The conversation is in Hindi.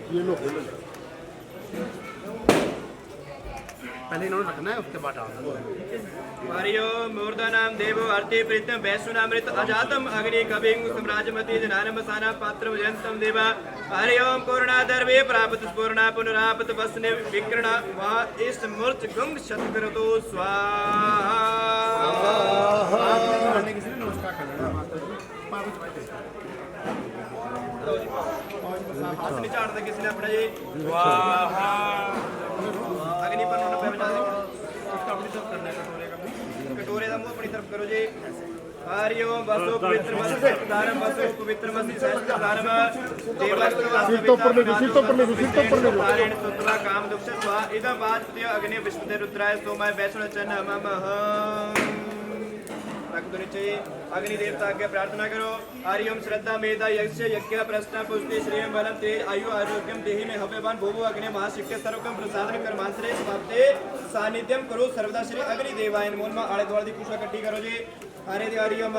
ये लो पहले इन्होंने रखना है उसके बाद डालना। हरिओ मूर्धनाम देवो अर्थे प्रीतम वैश्वनामृत अजातम अग्नि कविं सम्राजमति जनानम साना पात्रम जयंतम देवा हरिओम पूर्णादर्वे प्राप्त पूर्णा पुनरापत वसने विकर्ण वा इस मूर्च गुंग शतकरतो स्वाहा। किसी ने नमस्कार कर लेना माता जी पार्वती भाई हाथ नहीं चाटते किसी ने अपना जी स्वाहा अग्नि पर उन्होंने पे बजा देगा उसका अपनी तरफ करना है कटोरे का मुंह अपनी तरफ करो जी। हरि ओम वसु पवित्र मस्य दारम वसु पवित्र मस्य सहस्त्र दारम देवस्तु वासवितारण सुत्वा काम दुष्ट स्वा इदं वाच्य अग्नि विष्णुते रुद्राय सोमाय वैष्णव चन्न ममः चाहिए। अग्नि देवता के प्रार्थना करो। हरि ओम श्रद्धा मेधा यज्ञ यज्ञ प्रश्न पुष्टि श्रेयम बलम तेज आयु आरोग्यम देहि में हव्यवान भूभु अग्नि महाशिक्य सर्वकम प्रसादन कर्मांतरे समाप्ते सानिध्यम करो सर्वदा श्री अग्नि देवाय नमो नमः। आड़े द्वार दी पुष्प इकट्ठी करो जी। हरे हरि ओम